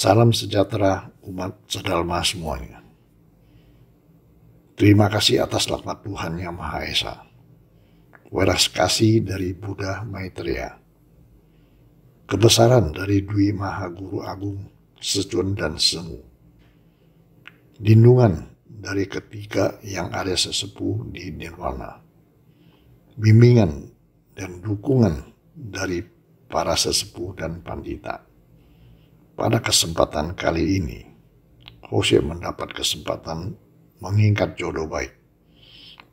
Salam sejahtera umat sedalma semuanya. Terima kasih atas laknat Tuhan Yang Maha Esa. Welas kasih dari Buddha Maitreya. Kebesaran dari Dwi Maha Guru Agung Secun dan Semu. Lindungan dari ketiga yang ada sesepuh di Nirwana. Bimbingan dan dukungan dari para sesepuh dan pandita. Pada kesempatan kali ini, Jose mendapat kesempatan mengingat jodoh baik,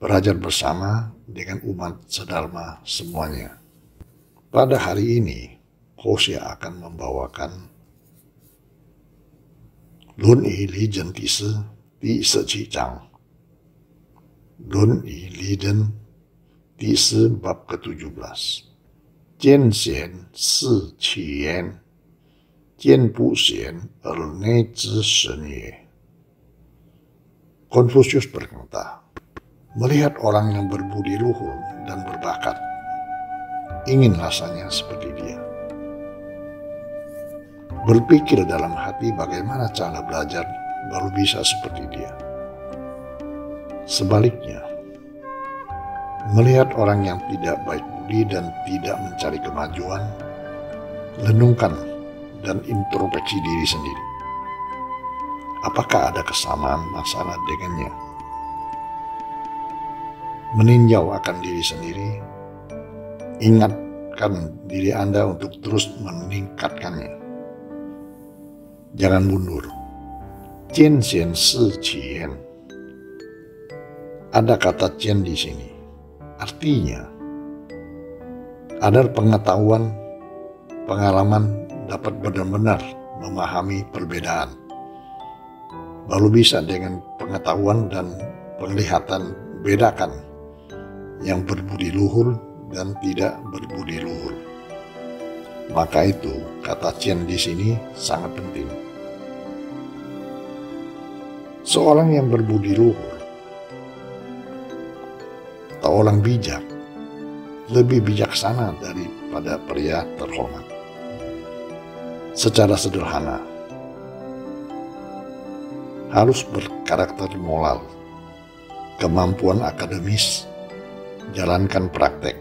belajar bersama dengan umat sedalma semuanya. Pada hari ini, Jose akan membawakan Lun Yi Li Zhen Di Si Di 17 章. Lun Yi Li Zhen Di Si bab ke-17. Jian xian si qi yan. Jian bu xian nei zhi shen ye. Konfusius berkata, melihat orang yang berbudi luhur dan berbakat, ingin rasanya seperti dia. Berpikir dalam hati bagaimana cara belajar baru bisa seperti dia. Sebaliknya, melihat orang yang tidak baik budi dan tidak mencari kemajuan, renungkan dan introspeksi diri sendiri. Apakah ada kesamaan masalah dengannya? Meninjau akan diri sendiri, ingatkan diri Anda untuk terus meningkatkannya. Jangan mundur. Jian xian si qi yan. Ada kata jian di sini. Artinya, ada pengetahuan, pengalaman dapat benar-benar memahami perbedaan. Baru bisa dengan pengetahuan dan penglihatan bedakan yang berbudi luhur dan tidak berbudi luhur. Maka itu kata jian di sini sangat penting. Seorang yang berbudi luhur atau orang bijak lebih bijaksana daripada pria terhormat. Secara sederhana, harus berkarakter moral, kemampuan akademis, jalankan praktek.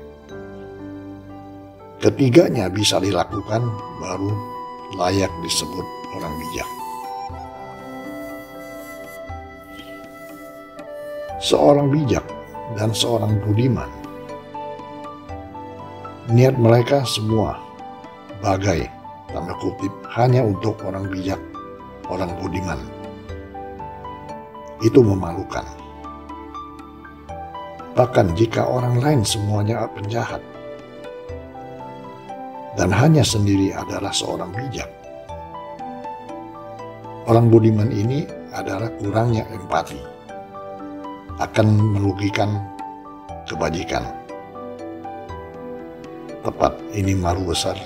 Ketiganya bisa dilakukan, baru layak disebut orang bijak. Seorang bijak dan seorang budiman, niat mereka semua bagai tanda kutip hanya untuk orang bijak, orang budiman. Itu memalukan. Bahkan jika orang lain semuanya penjahat dan hanya sendiri adalah seorang bijak, orang budiman ini adalah kurangnya empati, akan merugikan kebajikan. Tepat, ini malu besar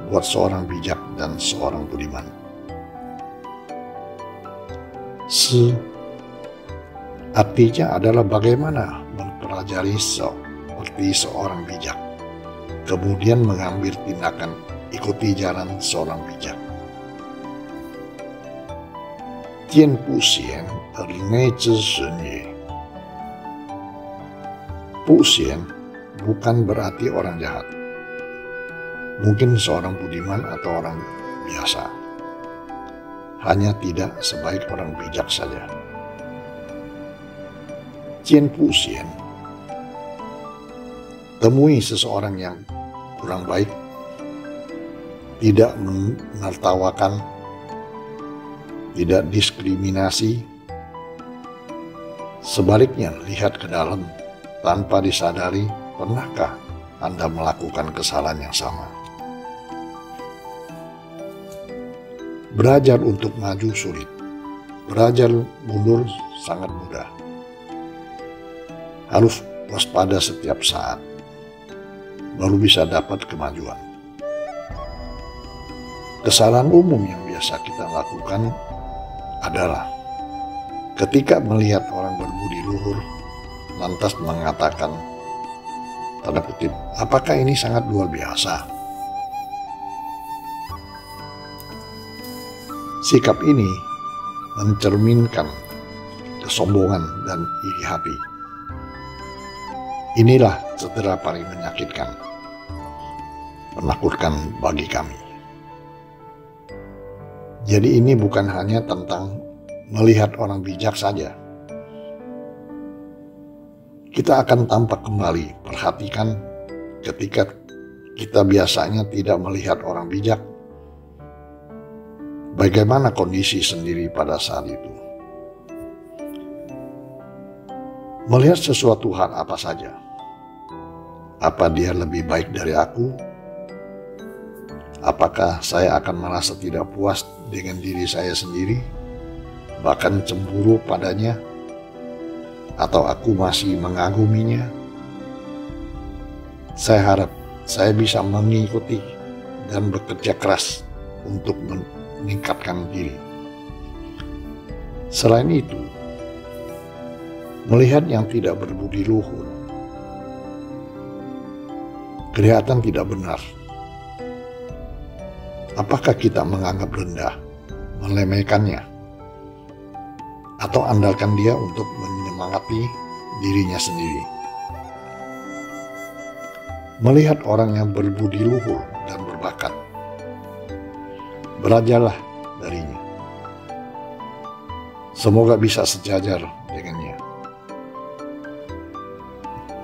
buat seorang bijak dan seorang budiman. Artinya adalah bagaimana mempelajari seperti seorang bijak, kemudian mengambil tindakan ikuti jalan seorang bijak. Jian bu xian nei zhi shen ye. Bu xian bukan berarti orang jahat. Mungkin seorang budiman atau orang biasa, hanya tidak sebaik orang bijak saja. Jian bu xian, temui seseorang yang kurang baik, tidak menertawakan, tidak diskriminasi. Sebaliknya, lihat ke dalam tanpa disadari, pernahkah Anda melakukan kesalahan yang sama? Belajar untuk maju sulit, belajar mundur sangat mudah. Harus waspada setiap saat, baru bisa dapat kemajuan. Kesalahan umum yang biasa kita lakukan adalah ketika melihat orang berbudi luhur, lantas mengatakan, tanda kutip, apakah ini sangat luar biasa? Sikap ini mencerminkan kesombongan dan iri hati. Inilah cedera paling menyakitkan, menakutkan bagi kami. Jadi ini bukan hanya tentang melihat orang bijak saja. Kita akan tampak kembali, perhatikan ketika kita biasanya tidak melihat orang bijak, bagaimana kondisi sendiri pada saat itu. Melihat sesuatu hal apa saja. Apa dia lebih baik dari aku? Apakah saya akan merasa tidak puas dengan diri saya sendiri, bahkan cemburu padanya? Atau aku masih mengaguminya? Saya harap saya bisa mengikuti dan bekerja keras untuk meningkatkan diri. Selain itu, melihat yang tidak berbudi luhur kelihatan tidak benar. Apakah kita menganggap rendah, melemehkannya, atau andalkan dia untuk menyemangati dirinya sendiri? Melihat orang yang berbudi luhur dan berbakat, belajarlah darinya. Semoga bisa sejajar dengannya.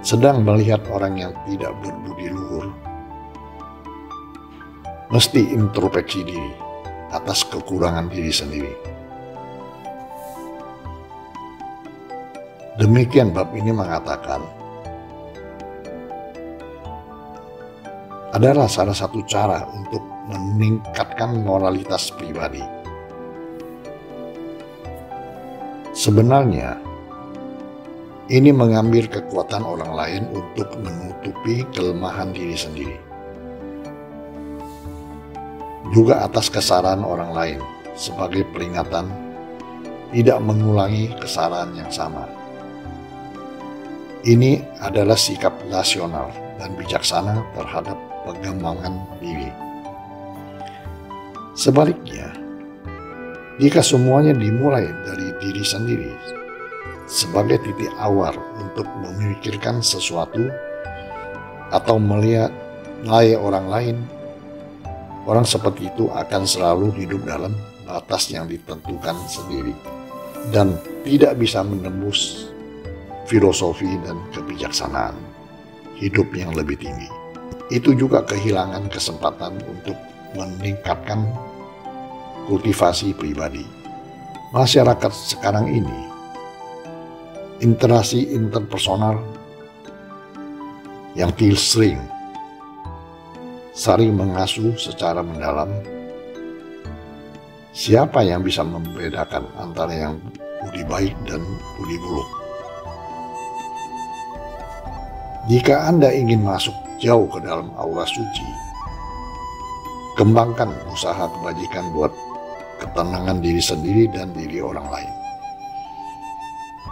Sedang melihat orang yang tidak berbudi luhur, mesti introspeksi diri atas kekurangan diri sendiri. Demikian bab ini mengatakan, adalah salah satu cara untuk meningkatkan moralitas pribadi. Sebenarnya, ini mengambil kekuatan orang lain untuk menutupi kelemahan diri sendiri. Juga atas kesalahan orang lain sebagai peringatan tidak mengulangi kesalahan yang sama. Ini adalah sikap rasional dan bijaksana terhadap pengembangan diri. Sebaliknya, jika semuanya dimulai dari diri sendiri sebagai titik awal untuk memikirkan sesuatu atau melihat nilai orang lain, orang seperti itu akan selalu hidup dalam batas yang ditentukan sendiri dan tidak bisa menembus filosofi dan kebijaksanaan hidup yang lebih tinggi. Itu juga kehilangan kesempatan untuk meningkatkan kultivasi pribadi. Masyarakat sekarang ini, interaksi interpersonal yang sering saling mengasuh secara mendalam. Siapa yang bisa membedakan antara yang budi baik dan budi buruk? Jika Anda ingin masuk jauh ke dalam aura suci, kembangkan usaha kebajikan buat ketenangan diri sendiri dan diri orang lain.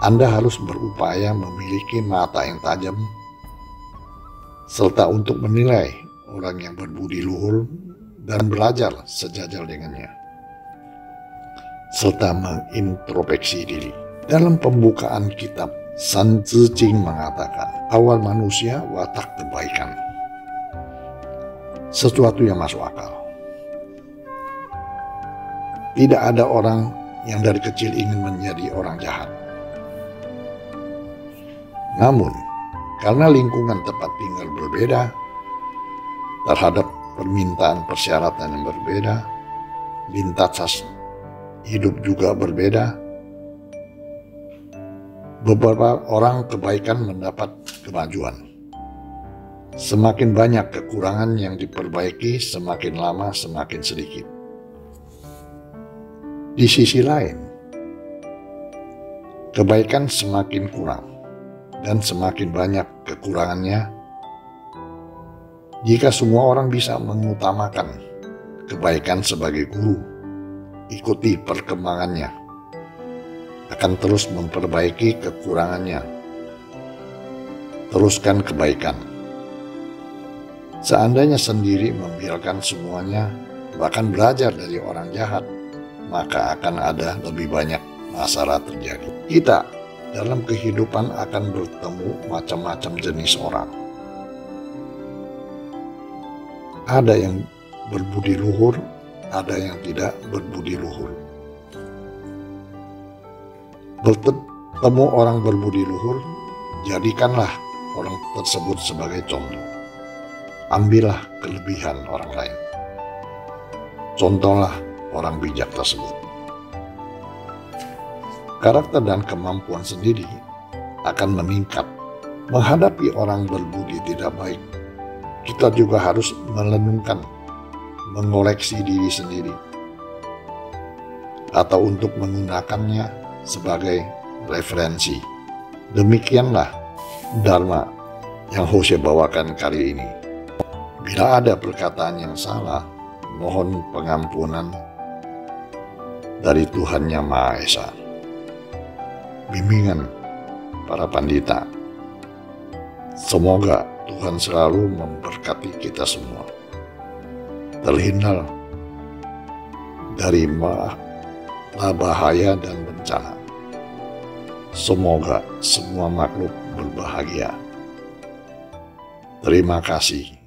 Anda harus berupaya memiliki mata yang tajam, serta untuk menilai orang yang berbudi luhur dan belajar sejajar dengannya, serta mengintrospeksi diri. Dalam pembukaan kitab, San Tzu Jing mengatakan, awal manusia watak kebaikan, sesuatu yang masuk akal. Tidak ada orang yang dari kecil ingin menjadi orang jahat. Namun, karena lingkungan tempat tinggal berbeda, terhadap permintaan persyaratan yang berbeda, lintas hidup juga berbeda, beberapa orang kebaikan mendapat kemajuan. Semakin banyak kekurangan yang diperbaiki, semakin lama semakin sedikit. Di sisi lain, kebaikan semakin kurang dan semakin banyak kekurangannya. Jika semua orang bisa mengutamakan kebaikan sebagai guru, ikuti perkembangannya, akan terus memperbaiki kekurangannya. Teruskan kebaikan. Seandainya sendiri membiarkan semuanya, bahkan belajar dari orang jahat, maka akan ada lebih banyak masalah terjadi. Kita dalam kehidupan akan bertemu macam-macam jenis orang. Ada yang berbudi luhur, ada yang tidak berbudi luhur. Bertemu orang berbudi luhur, jadikanlah orang tersebut sebagai contoh. Ambillah kelebihan orang lain. Contohlah orang bijak tersebut. Karakter dan kemampuan sendiri akan meningkat. Menghadapi orang berbudi tidak baik, kita juga harus merenungkan, mengoreksi diri sendiri, atau untuk menggunakannya sebagai referensi. Demikianlah Dharma yang Hosea bawakan kali ini. Bila ada perkataan yang salah, mohon pengampunan dari Tuhan Yang Maha Esa. Bimbingan para pandita. Semoga Tuhan selalu memberkati kita semua, terhindar dari bahaya dan bencana. Semoga semua makhluk berbahagia. Terima kasih.